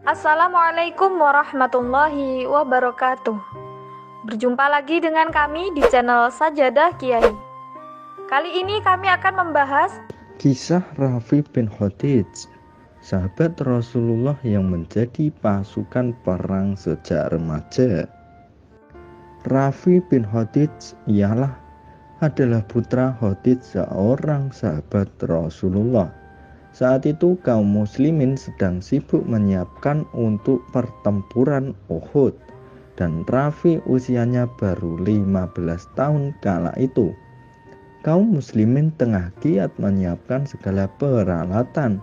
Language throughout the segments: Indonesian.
Assalamualaikum warahmatullahi wabarakatuh. Berjumpa lagi dengan kami di channel Sajadah Kiai. Kali ini kami akan membahas kisah Rafi bin Khadij, sahabat Rasulullah yang menjadi pasukan perang sejak remaja. Rafi bin Khadij adalah putra Khadij, seorang sahabat Rasulullah. Saat itu kaum muslimin sedang sibuk menyiapkan untuk pertempuran Uhud, dan Rafi usianya baru 15 tahun kala itu. Kaum muslimin tengah giat menyiapkan segala peralatan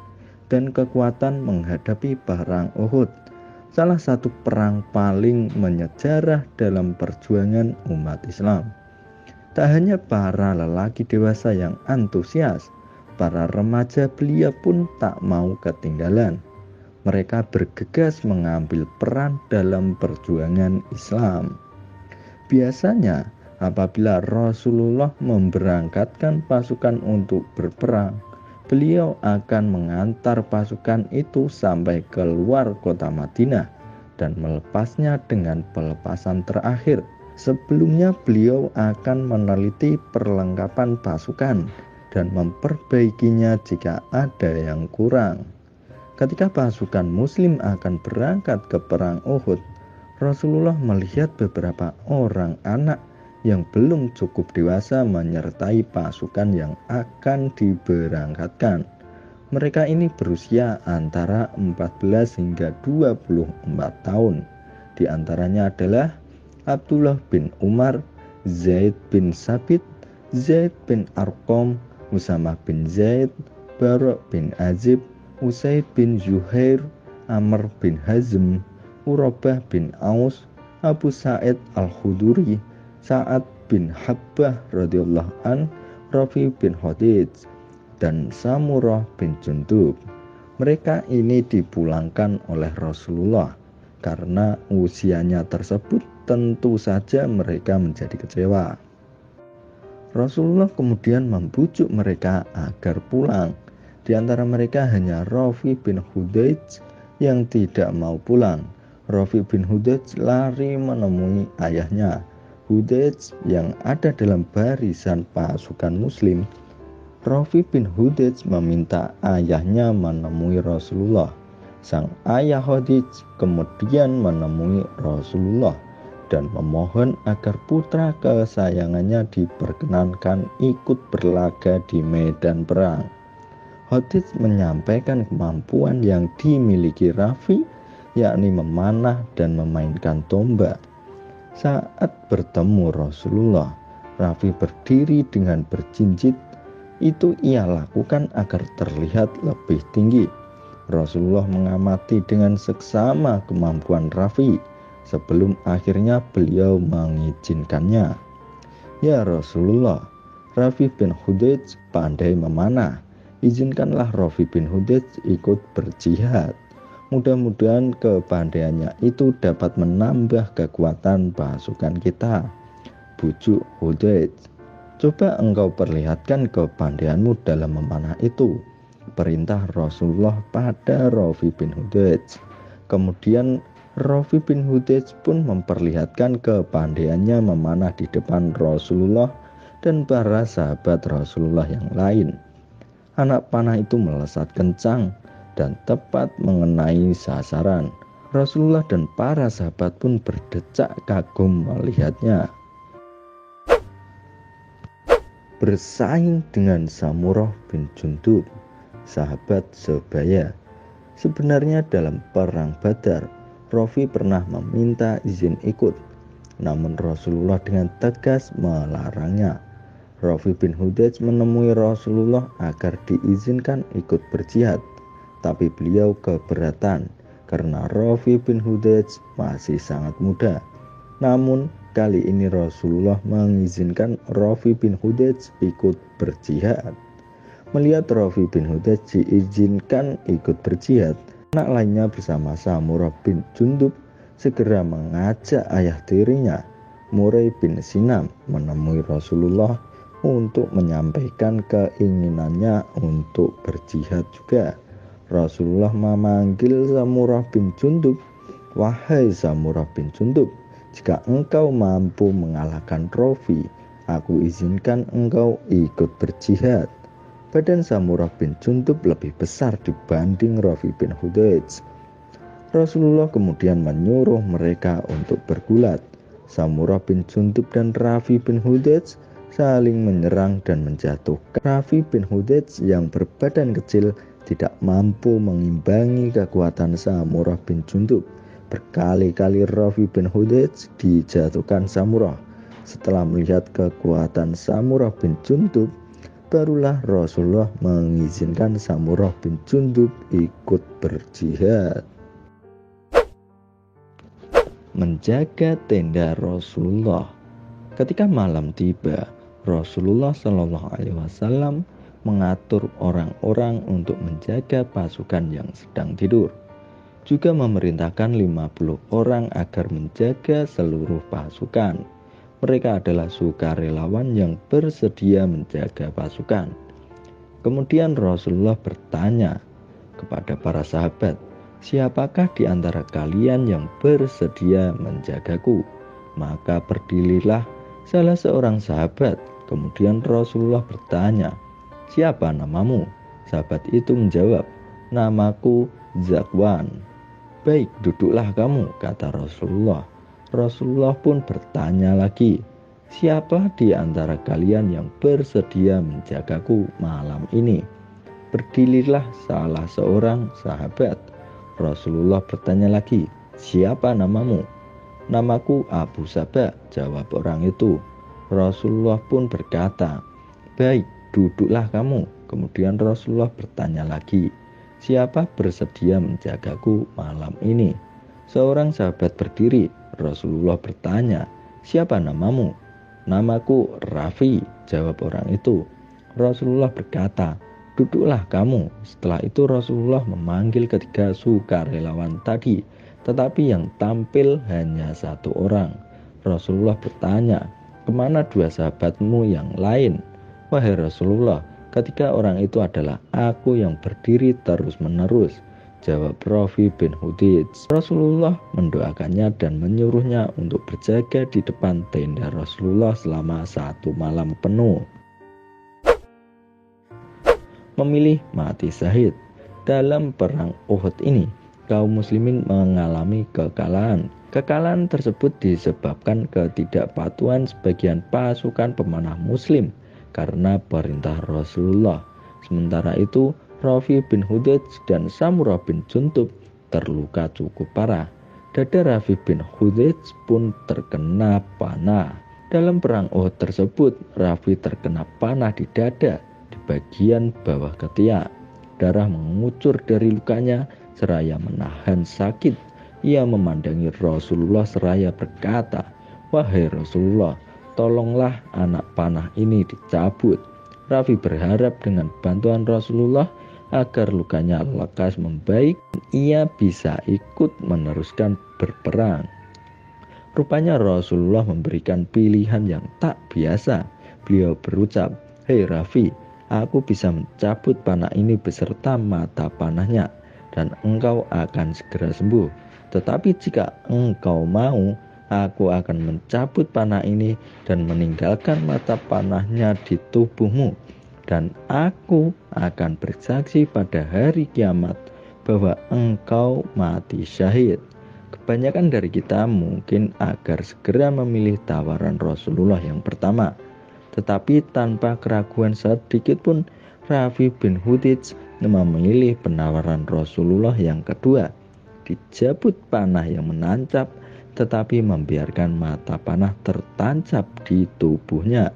dan kekuatan menghadapi perang Uhud, salah satu perang paling menyejarah dalam perjuangan umat Islam. Tak hanya para lelaki dewasa yang antusias, para remaja belia pun tak mau ketinggalan. Mereka bergegas mengambil peran dalam perjuangan Islam. Biasanya apabila Rasulullah memberangkatkan pasukan untuk berperang, beliau akan mengantar pasukan itu sampai keluar kota Madinah dan melepasnya dengan pelepasan terakhir. Sebelumnya beliau akan meneliti perlengkapan pasukan dan memperbaikinya jika ada yang kurang. Ketika pasukan muslim akan berangkat ke perang Uhud, Rasulullah melihat beberapa orang anak yang belum cukup dewasa menyertai pasukan yang akan diberangkatkan. Mereka ini berusia antara 14 hingga 24 tahun. Di antaranya adalah Abdullah bin Umar, Zaid bin Sabit, Zaid bin Arqam, Usamah bin Zaid, Bara' bin Azib, Usaid bin Zuhair, Amr bin Hazm, Urabah bin Aus, Abu Sa'id al-Khuduri, Sa'ad bin Habbah radhiyallahu an, Rafi bin Khadij, dan Samurah bin Jundub. Mereka ini dipulangkan oleh Rasulullah karena usianya tersebut tentu saja mereka menjadi kecewa. Rasulullah kemudian membujuk mereka agar pulang. Di antara mereka hanya Rafi bin Khadij yang tidak mau pulang. Rafi bin Khadij lari menemui ayahnya, Khadij, yang ada dalam barisan pasukan muslim. Rafi bin Khadij meminta ayahnya menemui Rasulullah. Sang ayah Khadij kemudian menemui Rasulullah dan memohon agar putra kesayangannya diperkenankan ikut berlaga di medan perang. Khadij menyampaikan kemampuan yang dimiliki Rafi, yakni memanah dan memainkan tombak. Saat bertemu Rasulullah, Rafi berdiri dengan berjinjit. Itu ia lakukan agar terlihat lebih tinggi. Rasulullah mengamati dengan seksama kemampuan Rafi sebelum akhirnya beliau mengizinkannya. Ya Rasulullah, Rafi bin Khadij pandai memanah. Izinkanlah Rafi bin Khadij ikut berjihad. Mudah-mudahan kepandaiannya itu dapat menambah kekuatan pasukan kita. Bujuk Khadij. Coba engkau perlihatkan kepandaianmu dalam memanah itu, perintah Rasulullah pada Rafi bin Khadij. Kemudian Rafi bin Khadij pun memperlihatkan kepandaiannya memanah di depan Rasulullah dan para sahabat Rasulullah yang lain. Anak panah itu melesat kencang dan tepat mengenai sasaran. Rasulullah dan para sahabat pun berdecak kagum melihatnya. Bersaing dengan Samurah bin Jundub, sahabat sebaya. Sebenarnya dalam perang Badar, Rafi pernah meminta izin ikut, namun Rasulullah dengan tegas melarangnya. Rafi bin Khadij menemui Rasulullah agar diizinkan ikut berjihad, tapi beliau keberatan karena Rafi bin Khadij masih sangat muda. Namun kali ini Rasulullah mengizinkan Rafi bin Khadij ikut berjihad. Melihat Rafi bin Khadij diizinkan ikut berjihad, anak lainnya bersama Samurah bin Jundub segera mengajak ayah tirinya, Murai bin Sinam, menemui Rasulullah untuk menyampaikan keinginannya untuk berjihad juga. Rasulullah memanggil Samurah bin Jundub, "Wahai Samurah bin Jundub, jika engkau mampu mengalahkan Rafi, aku izinkan engkau ikut berjihad." Badan Samurah bin Jundub lebih besar dibanding Rafi bin Hudayj. Rasulullah kemudian menyuruh mereka untuk bergulat. Samurah bin Jundub dan Rafi bin Hudayj saling menyerang dan menjatuhkan. Rafi bin Hudayj yang berbadan kecil tidak mampu mengimbangi kekuatan Samurah bin Jundub. Berkali-kali Rafi bin Hudayj dijatuhkan Samurah. Setelah melihat kekuatan Samurah bin Jundub, barulah Rasulullah mengizinkan Samurah bin Jundub ikut berjihad. Menjaga tenda Rasulullah. Ketika malam tiba, Rasulullah Shallallahu Alaihi Wasallam mengatur orang-orang untuk menjaga pasukan yang sedang tidur. Juga memerintahkan 50 orang agar menjaga seluruh pasukan. Mereka adalah sukarelawan yang bersedia menjaga pasukan. Kemudian Rasulullah bertanya kepada para sahabat, "Siapakah di antara kalian yang bersedia menjagaku?" Maka berdirilah salah seorang sahabat. Kemudian Rasulullah bertanya, "Siapa namamu?" Sahabat itu menjawab, "Namaku Zakwan." "Baik, duduklah kamu," kata Rasulullah. Rasulullah pun bertanya lagi, "Siapa di antara kalian yang bersedia menjagaku malam ini?" Berdirilah salah seorang sahabat. Rasulullah bertanya lagi, "Siapa namamu?" "Namaku Abu Sabah," jawab orang itu. Rasulullah pun berkata, "Baik, duduklah kamu." Kemudian Rasulullah bertanya lagi, "Siapa bersedia menjagaku malam ini?" Seorang sahabat berdiri. Rasulullah bertanya, "Siapa namamu?" "Namaku Rafi," jawab orang itu. Rasulullah berkata, "Duduklah kamu." Setelah itu Rasulullah memanggil ketiga sukarelawan tadi, tetapi yang tampil hanya satu orang. Rasulullah bertanya, "Kemana dua sahabatmu yang lain?" "Wahai Rasulullah, ketiga orang itu adalah aku yang berdiri terus-menerus," jawab Rafi bin Hudayj. Rasulullah mendoakannya dan menyuruhnya untuk berjaga di depan tenda Rasulullah selama 1 malam penuh. Memilih mati syahid. Dalam perang Uhud ini, kaum muslimin mengalami kekalahan. Kekalahan tersebut disebabkan ketidakpatuhan sebagian pasukan pemanah muslim karena perintah Rasulullah. Sementara itu, Rafi bin Hudayj dan Samurah bin Jundub terluka cukup parah. Dada Rafi bin Hudayj pun terkena panah. Dalam perang Uhud tersebut, Rafi terkena panah di dada di bagian bawah ketiak. Darah mengucur dari lukanya seraya menahan sakit. Ia memandangi Rasulullah seraya berkata, "Wahai Rasulullah, tolonglah anak panah ini dicabut." Rafi berharap dengan bantuan Rasulullah agar lukanya lekas membaik, ia bisa ikut meneruskan berperang. Rupanya Rasulullah memberikan pilihan yang tak biasa. Beliau berucap, "Hei Rafi, aku bisa mencabut panah ini beserta mata panahnya, dan engkau akan segera sembuh. Tetapi jika engkau mau, aku akan mencabut panah ini dan meninggalkan mata panahnya di tubuhmu. Dan aku akan bersaksi pada hari kiamat bahwa engkau mati syahid." Kebanyakan dari kita mungkin agar segera memilih tawaran Rasulullah yang pertama. Tetapi tanpa keraguan sedikit pun, Rafi bin Hudayj memilih penawaran Rasulullah yang kedua. Dicabut panah yang menancap, tetapi membiarkan mata panah tertancap di tubuhnya.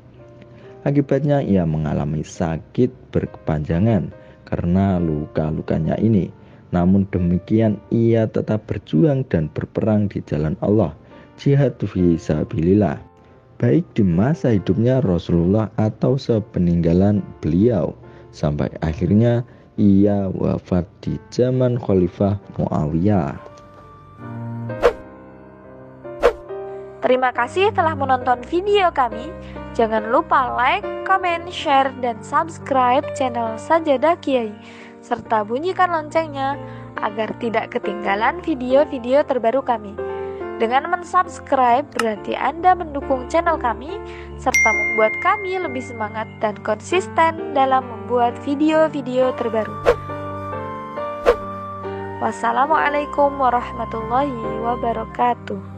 Akibatnya ia mengalami sakit berkepanjangan karena luka-lukanya ini. Namun demikian ia tetap berjuang dan berperang di jalan Allah, jihad fi sabilillah, baik di masa hidupnya Rasulullah atau sepeninggalan beliau, sampai akhirnya ia wafat di zaman Khalifah Muawiyah. Terima kasih telah menonton video kami. Jangan lupa like, comment, share, dan subscribe channel Sajadah Kiai. serta bunyikan loncengnya agar tidak ketinggalan video-video terbaru kami. Dengan mensubscribe berarti Anda mendukung channel kami serta membuat kami lebih semangat dan konsisten dalam membuat video-video terbaru. Wassalamualaikum warahmatullahi wabarakatuh.